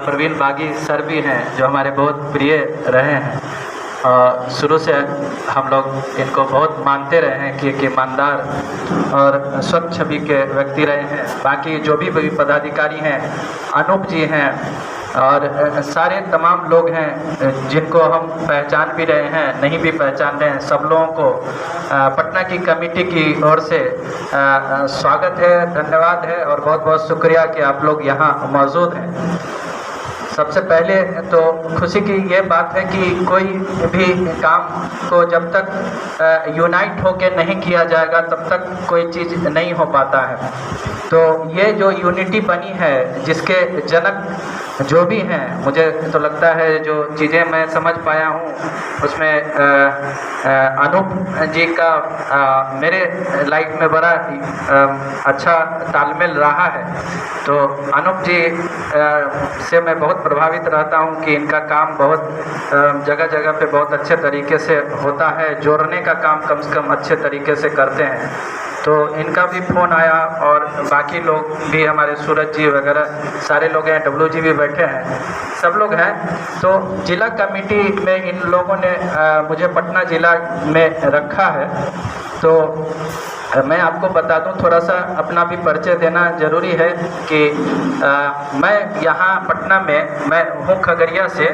प्रवीण बागी सर भी हैं जो हमारे बहुत प्रिय रहे हैं। शुरू से हम लोग इनको बहुत मानते रहे हैं कि एक ईमानदार और स्वच्छ छवि के व्यक्ति रहे हैं। बाकी जो भी पदाधिकारी हैं, अनूप जी हैं और सारे तमाम लोग हैं जिनको हम पहचान भी रहे हैं, नहीं भी पहचान रहे हैं, सब लोगों को पटना की कमेटी की ओर से स्वागत है, धन्यवाद है और बहुत बहुत शुक्रिया कि आप लोग यहाँ मौजूद हैं। सबसे पहले तो खुशी की ये बात है कि कोई भी काम को जब तक यूनाइट होकर नहीं किया जाएगा तब तक कोई चीज़ नहीं हो पाता है। तो ये जो यूनिटी बनी है, जिसके जनक जो भी हैं, मुझे तो लगता है जो चीज़ें मैं समझ पाया हूँ उसमें अनूप जी का मेरे लाइफ में बड़ा अच्छा तालमेल रहा है। तो अनूप जी से मैं बहुत प्रभावित रहता हूँ कि इनका काम बहुत जगह जगह पे बहुत अच्छे तरीके से होता है, जोड़ने का काम कम से कम अच्छे तरीके से करते हैं। तो इनका भी फ़ोन आया और बाकी लोग भी, हमारे सूरज जी वगैरह सारे लोग हैं, डब्लू जी भी बैठे हैं, सब लोग हैं। तो जिला कमेटी में इन लोगों ने मुझे पटना ज़िला में रखा है। तो मैं आपको बता दूं, थोड़ा सा अपना भी परिचय देना ज़रूरी है कि मैं यहाँ पटना में, मैं हूँ खगड़िया से,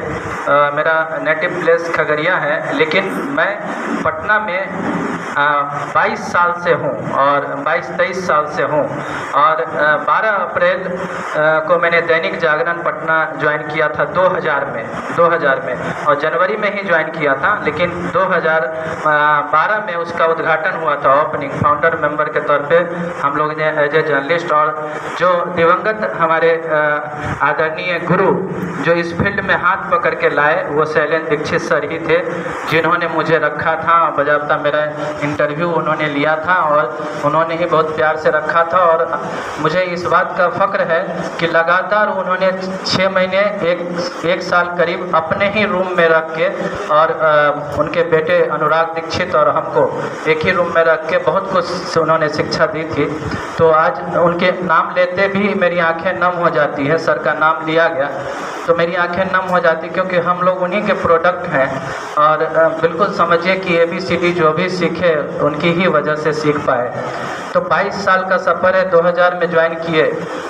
मेरा नेटिव प्लेस खगड़िया है, लेकिन मैं पटना में 22 साल से हूँ और 22-23 साल से हूँ और 12 अप्रैल को मैंने दैनिक जागरण पटना ज्वाइन किया था 2000 में और जनवरी में ही ज्वाइन किया था, लेकिन 2012 में उसका उद्घाटन हुआ था। ओपनिंग फाउंडर मेंबर के तौर पे हम लोग ने एज ए जर्नलिस्ट, और जो दिवंगत हमारे आदरणीय गुरु जो इस फील्ड में हाथ पकड़ के लाए वो शैलेंद्र दीक्षित सर ही थे, जिन्होंने मुझे रखा था। बजाबता मेरा इंटरव्यू उन्होंने लिया था और उन्होंने ही बहुत प्यार से रखा था। और मुझे इस बात का फ़ख्र है कि लगातार उन्होंने 6 महीने, एक साल करीब अपने ही रूम में रख के और उनके बेटे अनुराग दीक्षित और हमको एक ही रूम में रख के बहुत कुछ उन्होंने शिक्षा दी थी। तो आज उनके नाम लेते भी मेरी आंखें नम हो जाती है। सर का नाम लिया गया तो मेरी आंखें नम हो जाती, क्योंकि हम लोग उन्हीं के प्रोडक्ट हैं। और बिल्कुल समझिए कि ABCD जो भी सीखे उनकी ही वजह से सीख पाए। तो 22 साल का सफ़र है, 2000 में ज्वाइन किए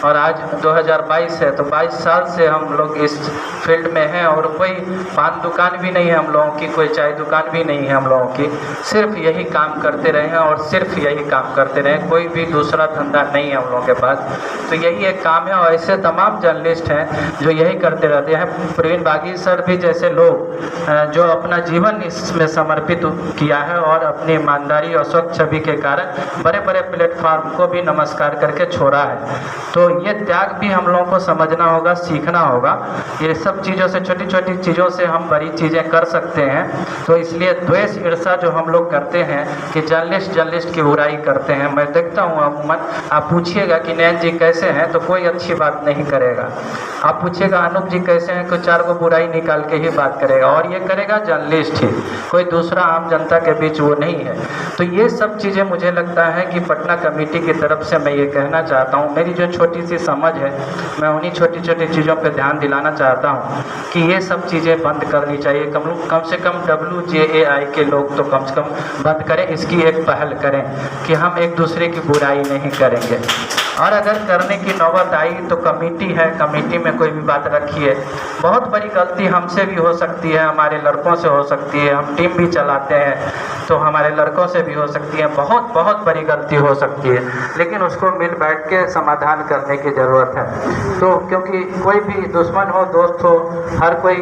और आज 2022 है। तो 22 साल से हम लोग इस फील्ड में हैं और कोई पान दुकान भी नहीं है हम लोगों की, कोई चाय दुकान भी नहीं है हम लोगों की। सिर्फ यही काम करते रहे हैं और सिर्फ यही काम करते रहे, कोई भी दूसरा धंधा नहीं है हम लोगों के पास। तो यही एक काम है और ऐसे तमाम जर्नलिस्ट हैं जो यही करते रहते हैं। प्रवीण बागी सर भी जैसे लोग जो अपना जीवन इसमें समर्पित किया है और अपनी ईमानदारी और स्वच्छ छवि के कारण बड़े बड़े प्लेटफॉर्म को भी नमस्कार करके छोड़ा है। तो ये त्याग भी हम लोगों को समझना होगा, सीखना होगा। ये सब चीज़ों से, छोटी छोटी चीज़ों से हम बड़ी चीज़ें कर सकते हैं। तो इसलिए द्वेष ईर्षा जो हम लोग करते हैं कि जर्नलिस्ट की बुराई करते हैं, मैं देखता हूँ अमूमन। आप पूछिएगा कि नयन जी कैसे हैं तो कोई अच्छी बात नहीं करेगा। आप पूछिएगा अनूप जी कैसे हैं, कोई 4 बुराई निकाल के ही बात करेगा, और ये करेगा जर्नलिस्ट ही, कोई दूसरा आम जनता के बीच वो नहीं है। तो ये सब चीज़ें मुझे लगता है कि पटना कमेटी की तरफ से मैं ये कहना चाहता हूँ, मेरी जो छोटी सी समझ है, मैं उन्हीं छोटी छोटी चीज़ों पर ध्यान दिलाना चाहता हूँ कि ये सब चीज़ें बंद करनी चाहिए। कम से कम WJAI के लोग तो कम से कम बंद करें, इसकी एक पहल करें कि हम एक दूसरे की बुराई नहीं करेंगे। और अगर करने की नौबत आई तो कमेटी है, कमेटी में कोई भी बात रखिए। बहुत बड़ी गलती हमसे भी हो सकती है, हमारे लड़कों से हो सकती है, हम टीम भी चलाते हैं तो हमारे लड़कों से भी हो सकती है, बहुत बहुत बड़ी गलती हो सकती है, लेकिन उसको मिल बैठ के समाधान करने की ज़रूरत है। तो क्योंकि कोई भी दुश्मन हो, दोस्त हो, हर कोई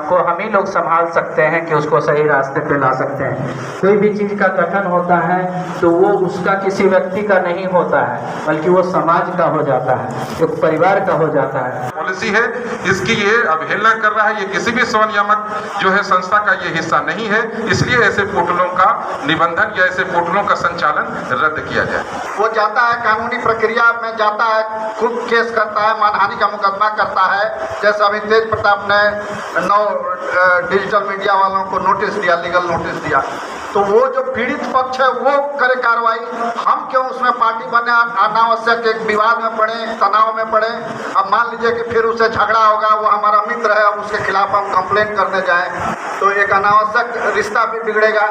को हम ही लोग संभाल सकते हैं कि उसको सही रास्ते पे ला सकते हैं। कोई भी चीज़ का गठन होता है तो वो उसका किसी व्यक्ति का नहीं होता है, बल्कि वो समाज का हो जाता है, एक परिवार का हो जाता है। पॉलिसी है, इसकी ये अवहेलना कर रहा है, ये किसी भी स्वनियामक जो है संस्था का ये हिस्सा नहीं है। इसलिए ऐसे पोर्टलों का निबंधन या ऐसे पोर्टलों का संचालन रद्द किया जाए। वो जाता है कानूनी प्रक्रिया में, जाता है, खुद केस करता है, मानहानि का मुकदमा करता है। जैसे अभी तेज प्रताप ने 9 डिजिटल मीडिया वालों को नोटिस दिया, लीगल नोटिस दिया, तो वो जो पीड़ित पक्ष है वो करे कार्रवाई, हम क्यों उसमें पार्टी बने, अनावश्यक एक विवाद में पड़े, तनाव में पड़े। अब मान लीजिए कि फिर उससे झगड़ा होगा, वो हमारा मित्र है, अब उसके खिलाफ हम कंप्लेंट करने जाएं तो एक अनावश्यक रिश्ता भी बिगड़ेगा।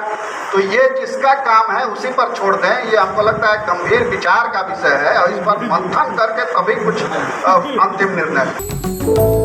तो ये जिसका काम है उसी पर छोड़ दें, ये हमको लगता है गंभीर विचार का विषय है और इस पर मंथन करके तभी कुछ अंतिम निर्णय।